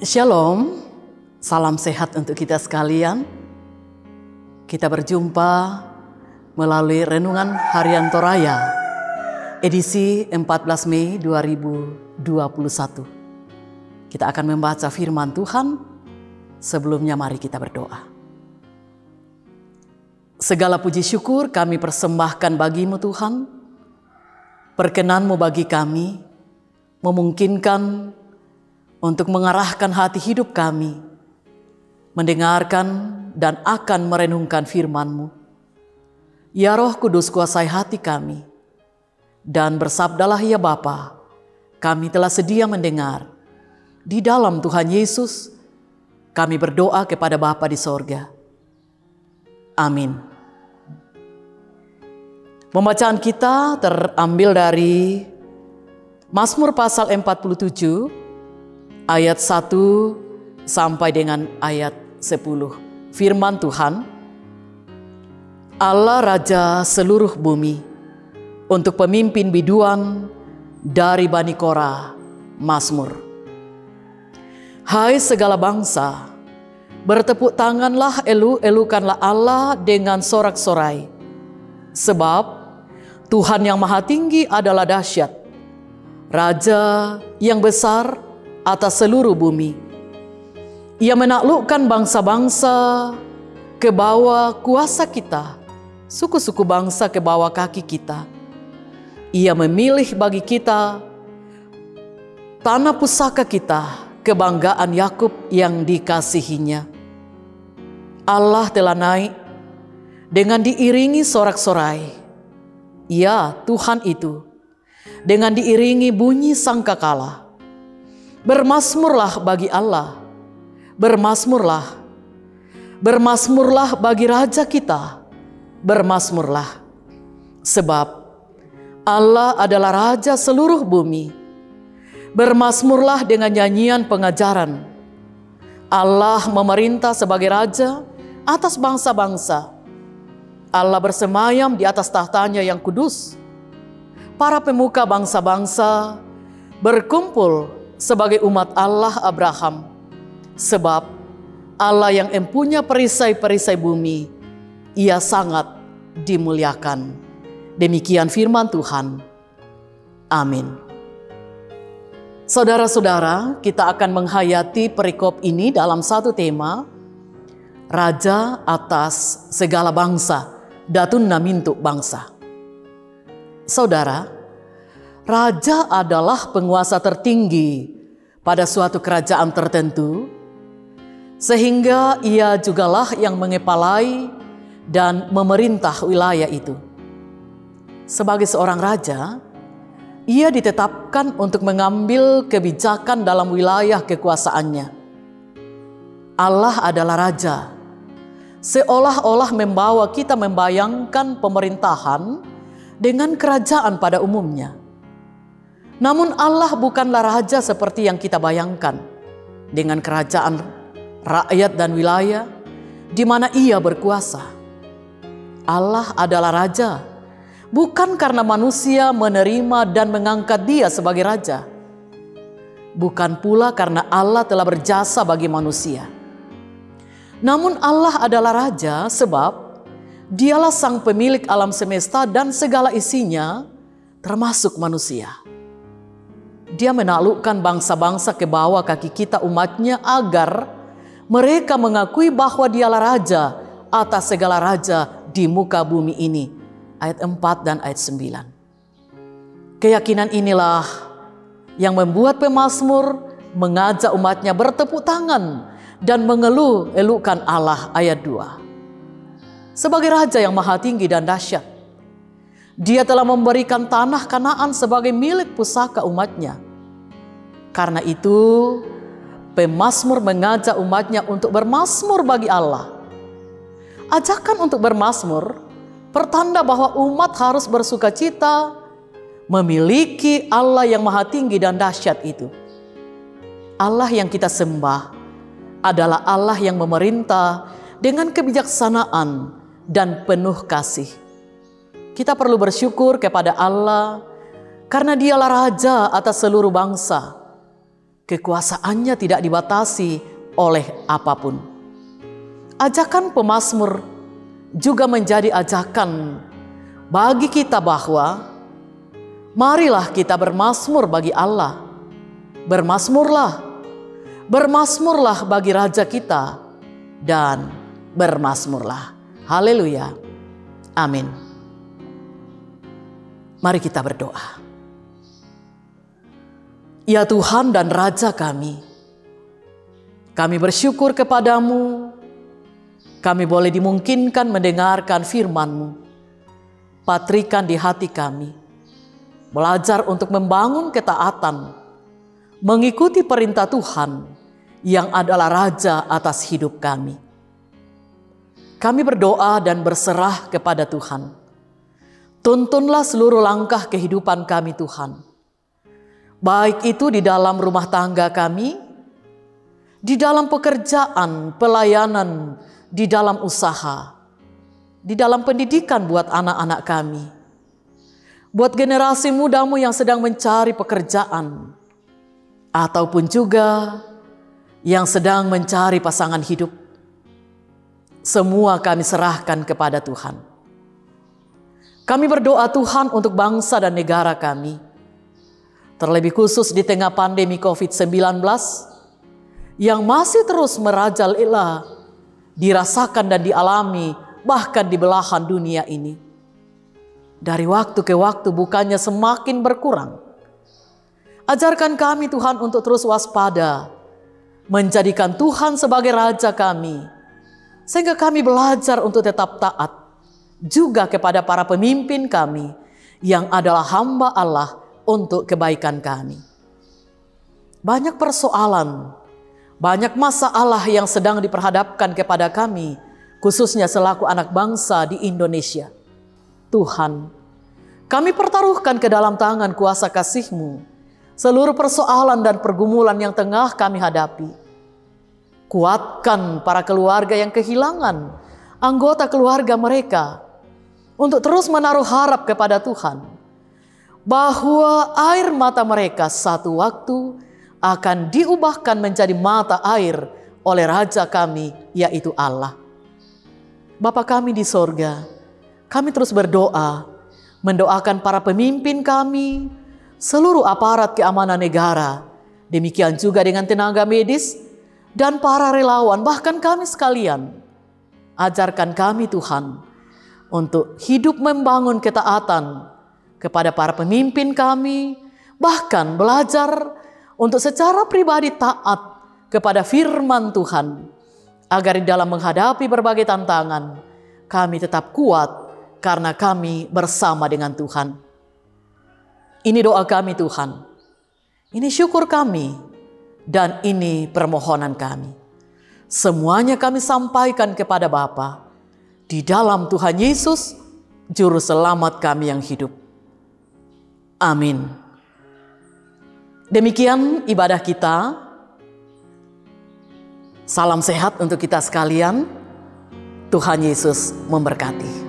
Shalom, salam sehat untuk kita sekalian. Kita berjumpa melalui Renungan Harian Toraya, edisi 14 Mei 2021. Kita akan membaca firman Tuhan. Sebelumnya mari kita berdoa. Segala puji syukur kami persembahkan bagi-Mu Tuhan. Perkenan-Mu bagi kami, memungkinkan untuk mengarahkan hati hidup kami, mendengarkan dan akan merenungkan firman-Mu. Ya Roh Kudus, kuasai hati kami, dan bersabdalah ya Bapa, kami telah sedia mendengar. Di dalam Tuhan Yesus, kami berdoa kepada Bapa di sorga. Amin. Pembacaan kita terambil dari Mazmur pasal 47, ayat 1 sampai dengan ayat 10. Firman Tuhan, Allah Raja seluruh bumi, untuk pemimpin biduan dari Bani Korah, Mazmur. Hai segala bangsa, bertepuk tanganlah, elu-elukanlah Allah dengan sorak-sorai. Sebab Tuhan yang Maha Tinggi adalah dahsyat, Raja yang besar atas seluruh bumi. Ia menaklukkan bangsa-bangsa ke bawah kuasa kita, suku-suku bangsa ke bawah kaki kita. Ia memilih bagi kita tanah pusaka kita, kebanggaan Yakub yang dikasihinya. Allah telah naik dengan diiringi sorak-sorai. Ya, Tuhan itu dengan diiringi bunyi sangkakala. Bermazmurlah bagi Allah, bermazmurlah, bermazmurlah bagi Raja kita, bermazmurlah. Sebab Allah adalah Raja seluruh bumi. Bermazmurlah dengan nyanyian pengajaran. Allah memerintah sebagai Raja atas bangsa-bangsa. Allah bersemayam di atas tahtanya yang kudus. Para pemuka bangsa-bangsa berkumpul sebagai umat Allah Abraham. Sebab Allah yang empunya perisai-perisai bumi, Ia sangat dimuliakan. Demikian firman Tuhan. Amin. Saudara-saudara, kita akan menghayati perikop ini dalam satu tema, Raja atas segala bangsa, Datun Namintuk bangsa. Saudara, Raja adalah penguasa tertinggi pada suatu kerajaan tertentu, sehingga ia jugalah yang mengepalai dan memerintah wilayah itu. Sebagai seorang raja, ia ditetapkan untuk mengambil kebijakan dalam wilayah kekuasaannya. Allah adalah Raja, seolah-olah membawa kita membayangkan pemerintahan dengan kerajaan pada umumnya. Namun Allah bukanlah raja seperti yang kita bayangkan, dengan kerajaan rakyat dan wilayah di mana Ia berkuasa. Allah adalah raja, bukan karena manusia menerima dan mengangkat Dia sebagai raja. Bukan pula karena Allah telah berjasa bagi manusia. Namun Allah adalah raja sebab Dialah sang pemilik alam semesta dan segala isinya, termasuk manusia. Dia menaklukkan bangsa-bangsa ke bawah kaki kita umatnya agar mereka mengakui bahwa Dialah Raja atas segala raja di muka bumi ini. Ayat 4 dan ayat 9. Keyakinan inilah yang membuat pemazmur mengajak umatnya bertepuk tangan dan mengeluh-elukan Allah. Ayat 2. Sebagai Raja yang Maha Tinggi dan dahsyat, Dia telah memberikan tanah Kanaan sebagai milik pusaka umatnya. Karena itu, pemazmur mengajak umatnya untuk bermazmur bagi Allah. Ajakan untuk bermazmur pertanda bahwa umat harus bersukacita memiliki Allah yang Maha Tinggi dan dahsyat itu. Allah yang kita sembah adalah Allah yang memerintah dengan kebijaksanaan dan penuh kasih. Kita perlu bersyukur kepada Allah karena Dialah Raja atas seluruh bangsa. kekuasaannya tidak dibatasi oleh apapun. Ajakan pemazmur juga menjadi ajakan bagi kita bahwa marilah kita bermazmur bagi Allah. Bermazmurlah bagi Raja kita dan bermazmurlah. Haleluya. Amin. Mari kita berdoa. Ya Tuhan dan Raja kami bersyukur kepadamu. Kami boleh dimungkinkan mendengarkan firman-Mu. Patrikan di hati kami. Belajar untuk membangun ketaatan. Mengikuti perintah Tuhan yang adalah Raja atas hidup kami. Kami berdoa dan berserah kepada Tuhan. Tuntunlah seluruh langkah kehidupan kami Tuhan. Baik itu di dalam rumah tangga kami, di dalam pekerjaan, pelayanan, di dalam usaha, di dalam pendidikan buat anak-anak kami, buat generasi mudamu yang sedang mencari pekerjaan, ataupun juga yang sedang mencari pasangan hidup. Semua kami serahkan kepada Tuhan. Kami berdoa Tuhan untuk bangsa dan negara kami, terlebih khusus di tengah pandemi COVID-19 yang masih terus merajalela, dirasakan dan dialami bahkan di belahan dunia ini. Dari waktu ke waktu bukannya semakin berkurang. Ajarkan kami Tuhan untuk terus waspada, menjadikan Tuhan sebagai Raja kami, sehingga kami belajar untuk tetap taat juga kepada para pemimpin kami yang adalah hamba Allah untuk kebaikan kami. Banyak persoalan, banyak masalah yang sedang diperhadapkan kepada kami, khususnya selaku anak bangsa di Indonesia. Tuhan, kami pertaruhkan ke dalam tangan kuasa kasih-Mu seluruh persoalan dan pergumulan yang tengah kami hadapi. Kuatkan para keluarga yang kehilangan anggota keluarga mereka untuk terus menaruh harap kepada Tuhan, bahwa air mata mereka satu waktu akan diubahkan menjadi mata air oleh Raja kami, yaitu Allah. Bapa kami di sorga, kami terus berdoa, mendoakan para pemimpin kami, seluruh aparat keamanan negara, demikian juga dengan tenaga medis dan para relawan, bahkan kami sekalian. Ajarkan kami Tuhan untuk hidup membangun ketaatan kepada para pemimpin kami, bahkan belajar untuk secara pribadi taat kepada firman Tuhan, agar di dalam menghadapi berbagai tantangan, kami tetap kuat karena kami bersama dengan Tuhan. Ini doa kami Tuhan, ini syukur kami, dan ini permohonan kami. Semuanya kami sampaikan kepada Bapa, di dalam Tuhan Yesus, Juru Selamat kami yang hidup. Amin. Demikian ibadah kita. Salam sehat untuk kita sekalian. Tuhan Yesus memberkati.